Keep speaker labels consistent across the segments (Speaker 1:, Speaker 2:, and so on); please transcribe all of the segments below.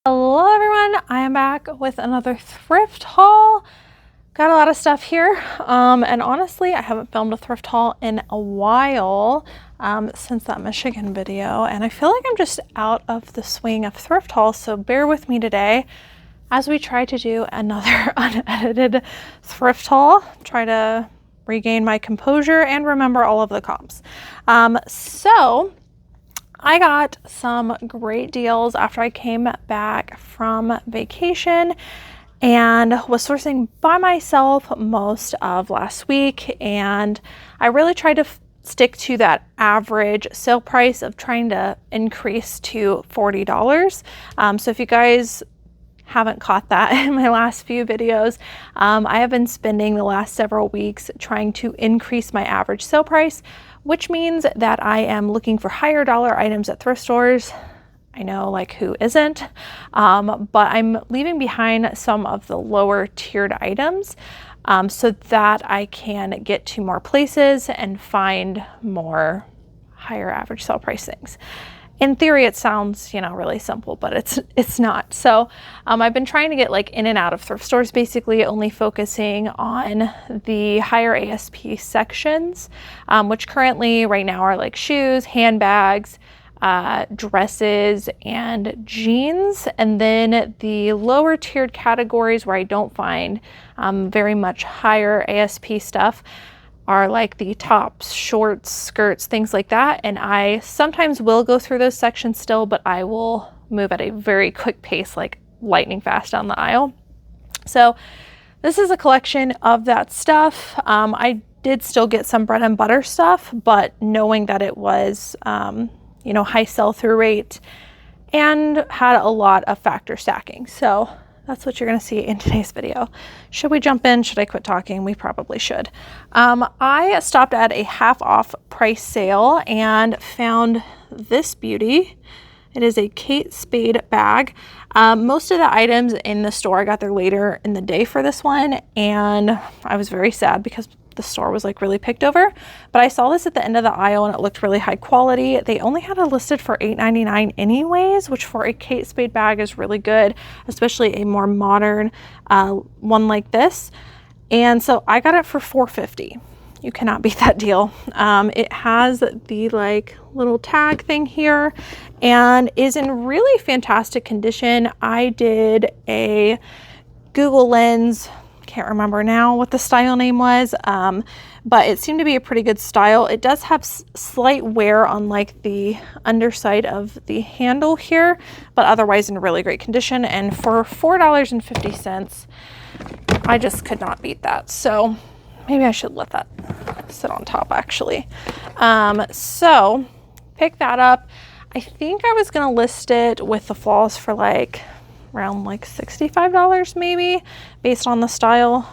Speaker 1: Hello everyone, I am back with another thrift haul. Got a lot of stuff here, and honestly I haven't filmed a thrift haul in a while since that Michigan video, and I feel like I'm just out of the swing of thrift hauls, so bear with me today as we try to do another unedited thrift haul, try to regain my composure and remember all of the comps. So I got some great deals after I came back from vacation and was sourcing by myself most of last week, and I really tried to stick to that average sale price of trying to increase to $40. So if you guys haven't caught that in my last few videos, I have been spending the last several weeks trying to increase my average sale price, which means that I am looking for higher dollar items at thrift stores. I know, like, who isn't? But I'm leaving behind some of the lower tiered items so that I can get to more places and find more higher average sale price things. In theory, it sounds, really simple, but it's not. So I've been trying to get in and out of thrift stores, basically only focusing on the higher ASP sections, which currently right now are like shoes, handbags, dresses, and jeans. And then the lower tiered categories where I don't find very much higher ASP stuff are like the tops, shorts, skirts, things like that. And I sometimes will go through those sections still, but I will move at a very quick pace, like lightning fast down the aisle. So this is a collection of that stuff. I did still get some bread and butter stuff, but knowing that it was, high sell-through rate and had a lot of factor stacking. So that's what you're going to see in today's video. Should we jump in? Should I quit talking? We probably should. I stopped at a half off price sale and found this beauty. It is a Spade bag. Most of the items in the store, I got there later in the day for this one, and I was very sad because the store was really picked over, but I saw this at the end of the aisle and it looked really high quality. They only had it listed for $8.99 anyways, which for a Spade bag is really good, especially a more modern one like this. And so I got it for $4.50. You cannot beat that deal. It has the little tag thing here and is in really fantastic condition. I did a Google lens, can't remember now what the style name was, but it seemed to be a pretty good style. It does have slight wear on the underside of the handle here, but otherwise in really great condition. And for $4.50, I just could not beat that. So maybe I should let that sit on top actually. So pick that up. I think I was gonna list it with the flaws for around $65 maybe, based on the style.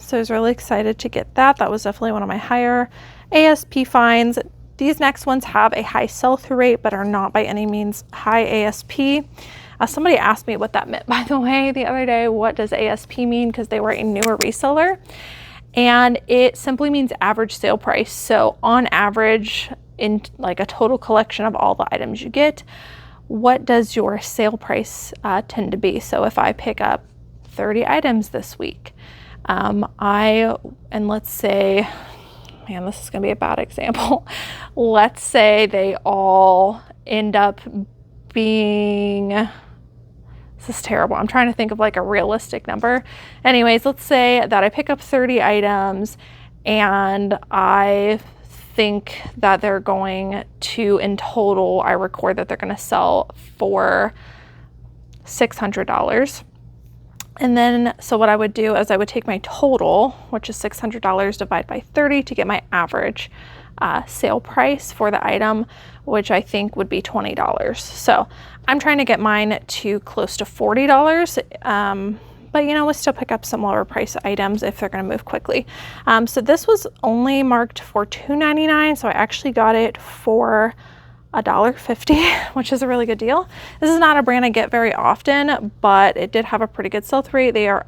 Speaker 1: So I was really excited to get that. That was definitely one of my higher ASP finds. These next ones have a high sell-through rate, but are not by any means high ASP. Somebody asked me what that meant, by the way, the other day. What does ASP mean? Because they were a newer reseller. And it simply means average sale price. So on average, in a total collection of all the items you get, what does your sale price tend to be? So if I pick up 30 items this week, and let's say, man, this is gonna be a bad example. Let's say they all end up being, this is terrible. I'm trying to think of a realistic number. Anyways, let's say that I pick up 30 items and I think that they're going to, in total, I record that they're going to sell for $600. And then, so what I would do is I would take my total, which is $600, divide by 30 to get my average sale price for the item, which I think would be $20. So I'm trying to get mine to close to $40. But we'll still pick up some lower price items if they're going to move quickly. So this was only marked for $2.99, so I actually got it for $1.50, which is a really good deal. This is not a brand I get very often, but it did have a pretty good sell-through rate. They are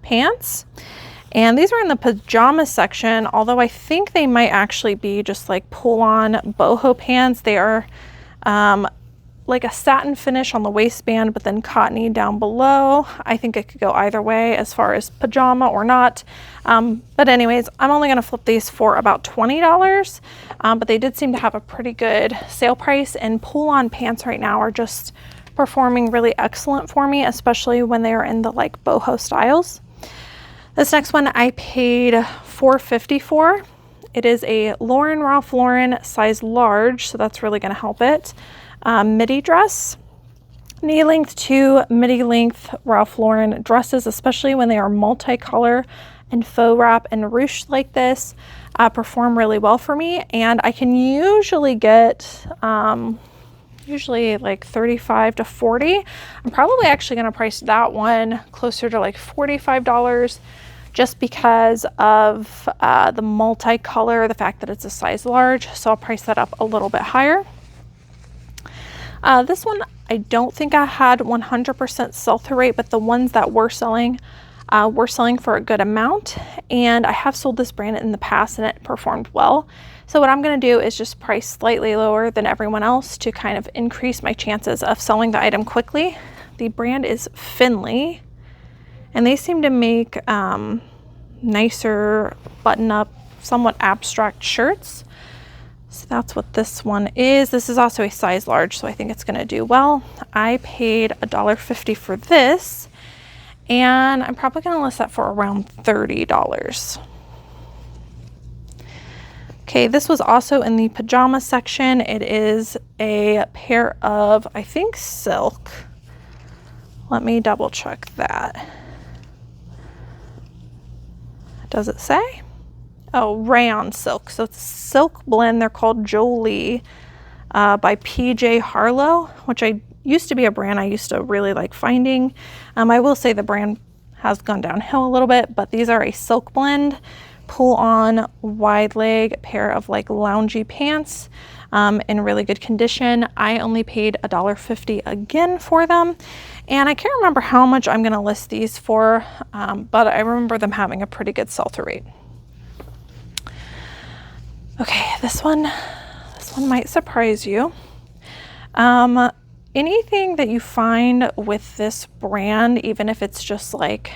Speaker 1: pants, and these were in the pajama section, although I think they might actually be just pull-on boho pants. They are like a satin finish on the waistband, but then cottony down below. I think it could go either way as far as pajama or not. But anyways, I'm only gonna flip these for about $20, but they did seem to have a pretty good sale price, and pull-on pants right now are just performing really excellent for me, especially when they are in the like boho styles. This next one I paid $4.50 for. It is a Ralph Lauren size large, so that's really gonna help it. Midi dress, knee length to midi length Ralph Lauren dresses, especially when they are multicolor and faux wrap and ruched like this, perform really well for me. And I can usually get usually like 35 to 40. I'm probably actually going to price that one closer to like $45, just because of the multicolor, the fact that it's a size large. So I'll price that up a little bit higher. This one, I don't think I had 100% sell-through rate, but the ones that were selling for a good amount. And I have sold this brand in the past and it performed well. So what I'm going to do is just price slightly lower than everyone else to kind of increase my chances of selling the item quickly. The brand is Finley, and they seem to make nicer button-up, somewhat abstract shirts. So that's what this one is. This is also a size large, so I think it's going to do well. I paid $1.50 for this, and I'm probably going to list that for around $30. Okay, this was also in the pajama section. It is a pair of, I think, silk. Let me double check that. Does it say? Oh, rayon silk. So it's a silk blend. They're called Jolie by PJ Harlow, which used to be a brand I used to really like finding. I will say the brand has gone downhill a little bit, but these are a silk blend, pull on wide leg pair of like loungy pants in really good condition. I only paid $1.50 again for them. And I can't remember how much I'm gonna list these for, but I remember them having a pretty good sell-through rate. Okay, this one might surprise you. Anything that you find with this brand, even if it's just like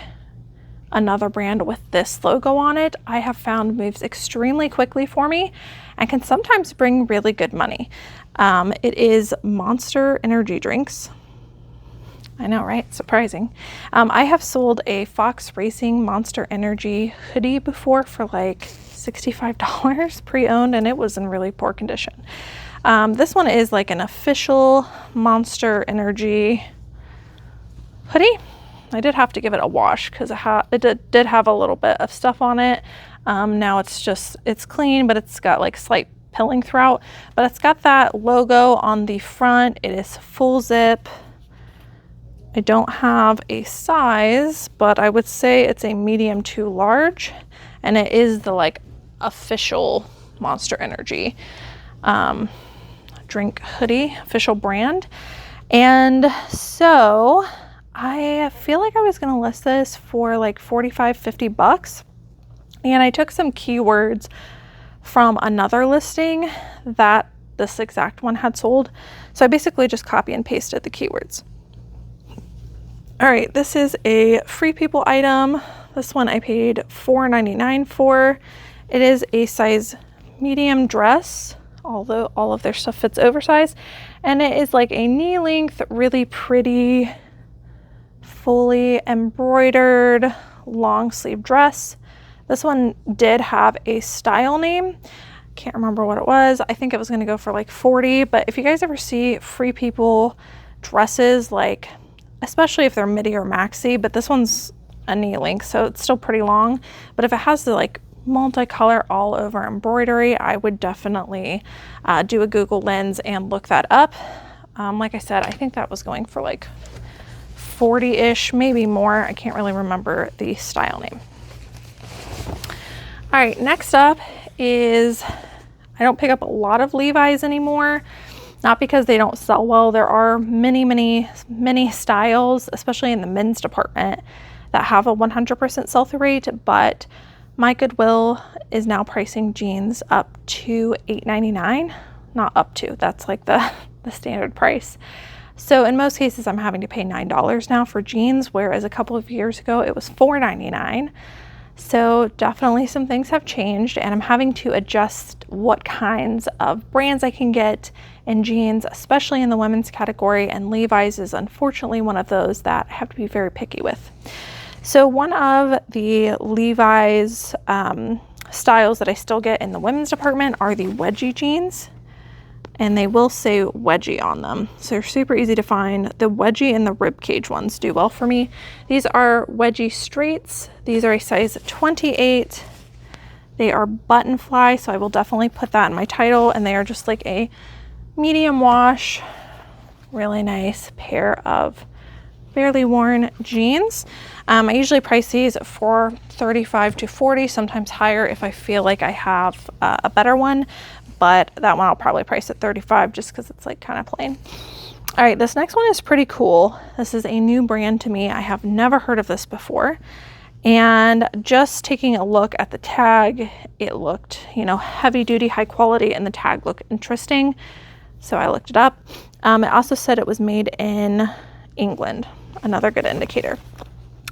Speaker 1: another brand with this logo on it, I have found moves extremely quickly for me and can sometimes bring really good money. It is Monster energy drinks. I know, right? Surprising. I have sold a Fox Racing Monster Energy hoodie before for like $65 pre-owned, and it was in really poor condition. This one is like an official Monster Energy hoodie. I did have to give it a wash because it did have a little bit of stuff on it. Now it's clean, but it's got like slight pilling throughout, but it's got that logo on the front. It is full zip. I don't have a size, but I would say it's a medium to large, and it is the like official Monster Energy drink hoodie, official brand. And so I feel like I was going to list this for like 45, 50 bucks. And I took some keywords from another listing that this exact one had sold. So I basically just copy and pasted the keywords. All right, this is a Free People item. This one I paid $4.99 for. It is a size medium dress, although all of their stuff fits oversized. And it is like a knee length, really pretty, fully embroidered long sleeve dress. This one did have a style name. Can't remember what it was. I think it was gonna go for like 40, but if you guys ever see Free People dresses, like, especially if they're midi or maxi, but this one's a knee length, so it's still pretty long. But if it has the like multicolor all over embroidery, I would definitely do a Google lens and look that up. Like I said, I think that was going for like 40-ish, maybe more. I can't really remember the style name. All right, next up is, I don't pick up a lot of Levi's anymore. Not because they don't sell well. There are many styles, especially in the men's department, that have a 100% sell-through rate, but my Goodwill is now pricing jeans up to $8.99. Not up to, that's like the the standard price. So in most cases, I'm having to pay $9 now for jeans, whereas a couple of years ago, it was $4.99. So definitely some things have changed, and I'm having to adjust what kinds of brands I can get in jeans, especially in the women's category, and Levi's is unfortunately one of those that I have to be very picky with. So one of the Levi's styles that I still get in the women's department are the wedgie jeans, and they will say wedgie on them. So they're super easy to find. The wedgie and the ribcage ones do well for me. These are wedgie straights. These are a size 28. They are button fly, so I will definitely put that in my title, and they are just like a medium wash, really nice pair of barely worn jeans. I usually price these for $35 to $40, sometimes higher if I feel like I have a better one, but that one I'll probably price at $35 just because it's like kind of plain. All right, this next one is pretty cool. This is a new brand to me. I have never heard of this before. And just taking a look at the tag, it looked, you know, heavy duty, high quality, and the tag looked interesting. So I looked it up. It also said it was made in England, another good indicator.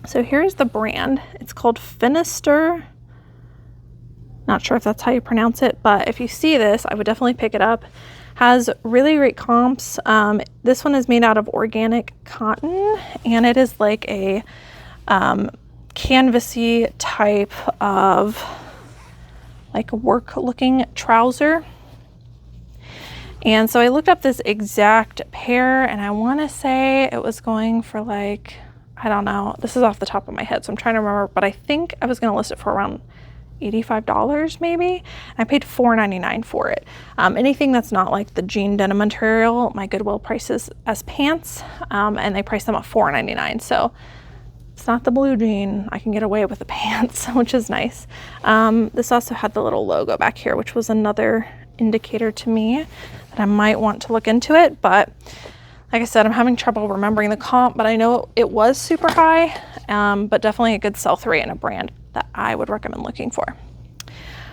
Speaker 1: So here's the brand. It's called Finister. Not sure if that's how you pronounce it, but if you see this, I would definitely pick it up. Has really great comps. This one is made out of organic cotton, and it is like a canvasy type of like work looking trouser. And so I looked up this exact pair, and I want to say it was going for like, I don't know, this is off the top of my head, so I'm trying to remember, but I think I was going to list it for around $85 maybe. I paid $4.99 for it. Anything that's not like the jean denim material, my Goodwill prices as pants, and they price them at $4.99. So it's not the blue jean. I can get away with the pants, which is nice. This also had the little logo back here, which was another indicator to me that I might want to look into it. But like I said, I'm having trouble remembering the comp, but I know it was super high, but definitely a good sell-through rate and a brand that I would recommend looking for.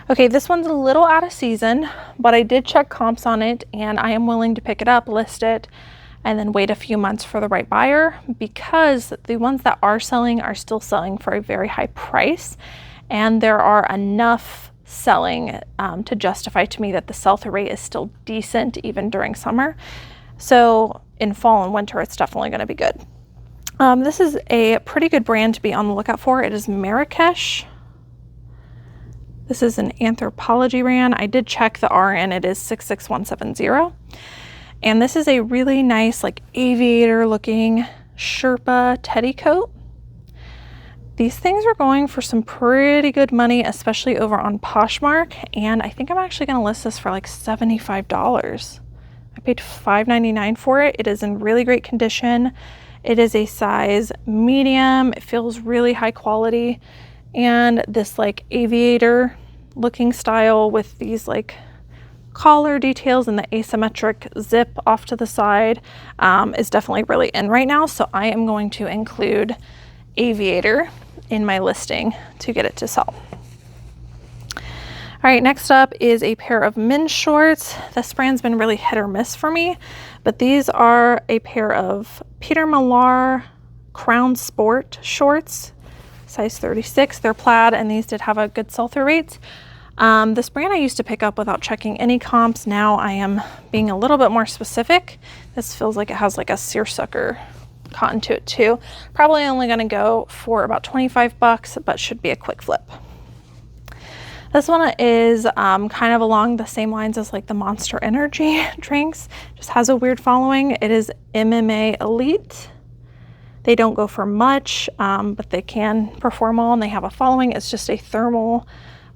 Speaker 1: Okay, this one's a little out of season, but I did check comps on it, and I am willing to pick it up, list it, and then wait a few months for the right buyer, because the ones that are still selling for a very high price, and there are enough selling to justify to me that the sell-through rate is still decent even during summer. So in fall and winter, it's definitely going to be good. This is a pretty good brand to be on the lookout for. It is Marrakesh. This is an Anthropologie brand. I did check the RN. It is 66170. And this is a really nice, like aviator looking Sherpa teddy coat. These things are going for some pretty good money, especially over on Poshmark. And I think I'm actually going to list this for like $75. I paid $5.99 for it. It is in really great condition. It is a size medium. It feels really high quality. And this like aviator looking style with these like collar details and the asymmetric zip off to the side is definitely really in right now. So I am going to include aviator in my listing to get it to sell. All right, next up is a pair of men's shorts. This brand's been really hit or miss for me, but these are a pair of Peter Millar Crown Sport shorts, size 36. They're plaid, and these did have a good sell-through rate. This brand I used to pick up without checking any comps. Now I am being a little bit more specific. This feels like it has like a seersucker cotton to it too. Probably only gonna go for about 25 bucks, but should be a quick flip. This one is kind of along the same lines as like the Monster Energy drinks, just has a weird following. It is MMA Elite. They don't go for much, but they can perform well, and they have a following. It's just a thermal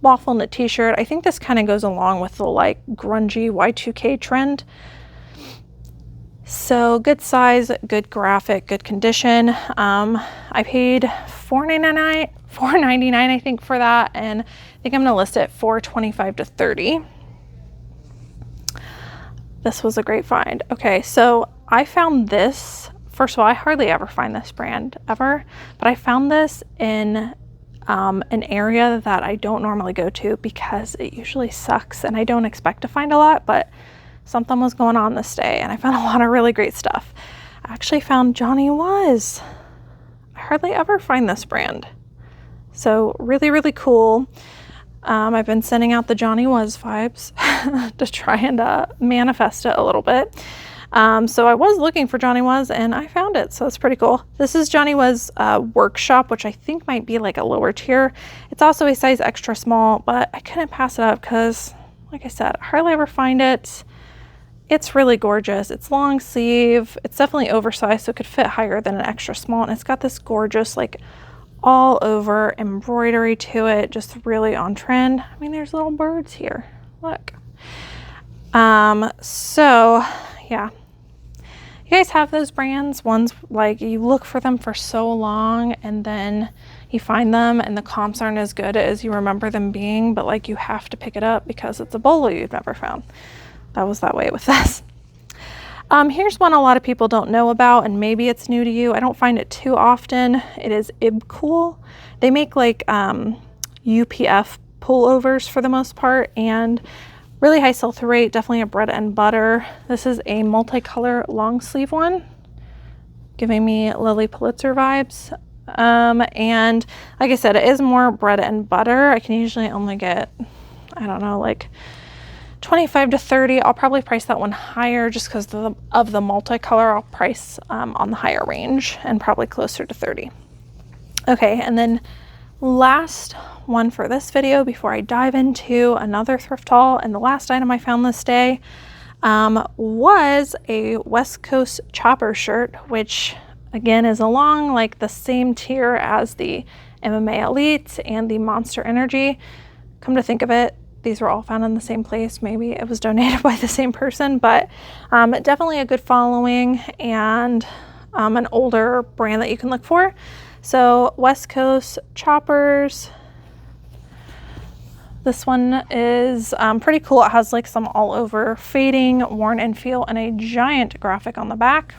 Speaker 1: waffle knit t-shirt. I think this kind of goes along with the like grungy Y2K trend. So good size, good graphic, good condition. I paid $4.99 I think for that, and I think I'm gonna list it for $25 to $30. This was a great find. Okay, so I found this. First of all, I hardly ever find this brand ever, but I found this in an area that I don't normally go to because it usually sucks and I don't expect to find a lot, but something was going on this day, and I found a lot of really great stuff. I actually found Johnny Was. I hardly ever find this brand. So really, really cool. I've been sending out the Johnny Was vibes to try and manifest it a little bit. So I was looking for Johnny Was and I found it. So it's pretty cool. This is Johnny Was Workshop, which I think might be like a lower tier. It's also a size extra small, but I couldn't pass it up because, like I said, I hardly ever find it. It's really gorgeous. It's long sleeve. It's definitely oversized, so it could fit higher than an extra small. And it's got this gorgeous, like, all over embroidery to it, just really on trend. I mean, there's little birds here. Look. So yeah, you guys have those brands, ones like you look for them for so long and then you find them and the comps aren't as good as you remember them being, but like you have to pick it up because it's a BOLO you've never found. That was that way with this. Here's one a lot of people don't know about, and maybe it's new to you. I don't find it too often. It is Ibcool. They make like UPF pullovers for the most part, and really high sell-through rate, definitely a bread and butter. This is a multicolor long sleeve one, giving me Lily Pulitzer vibes. And like I said, it is more bread and butter. I can usually only get, I don't know, like 25 to 30. I'll probably price that one higher just because of the multicolor. I'll price on the higher range and probably closer to 30. Okay, and then last one for this video before I dive into another thrift haul, and the last item I found this day was a West Coast chopper shirt, which again is along like the same tier as the MMA Elite and the Monster Energy. Come to think of it, these were all found in the same place. Maybe it was donated by the same person, but definitely a good following and an older brand that you can look for. So West Coast choppers. This one is pretty cool. It has like some all over fading, worn and feel, and a giant graphic on the back.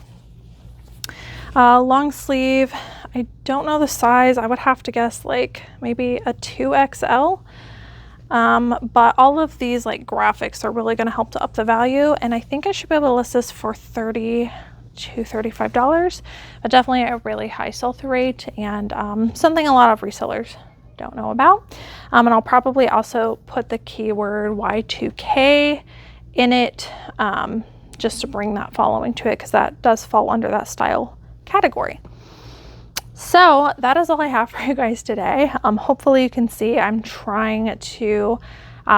Speaker 1: Long sleeve. I don't know the size. I would have to guess like maybe a 2XL. But all of these like graphics are really going to help to up the value, and I think I should be able to list this for $30 to $35, but definitely a really high sell-through rate, and something a lot of resellers don't know about. And I'll probably also put the keyword Y2K in it, just to bring that following to it, because that does fall under that style category. So that is all I have for you guys today. Hopefully you can see I'm trying to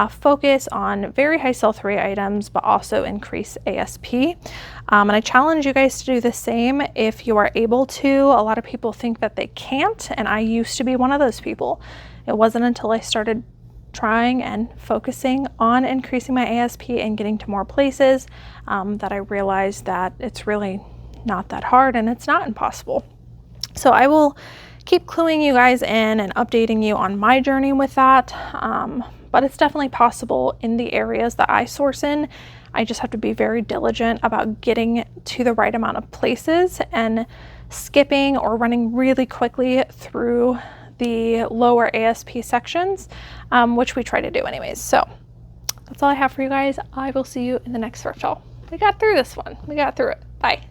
Speaker 1: focus on very high sell-through items, but also increase ASP. And I challenge you guys to do the same if you are able to. A lot of people think that they can't, and I used to be one of those people. It wasn't until I started trying and focusing on increasing my ASP and getting to more places that I realized that it's really not that hard and it's not impossible. So I will keep cluing you guys in and updating you on my journey with that. But it's definitely possible in the areas that I source in. I just have to be very diligent about getting to the right amount of places and skipping or running really quickly through the lower ASP sections, which we try to do anyways. So that's all I have for you guys. I will see you in the next thrift haul. We got through this one. We got through it. Bye.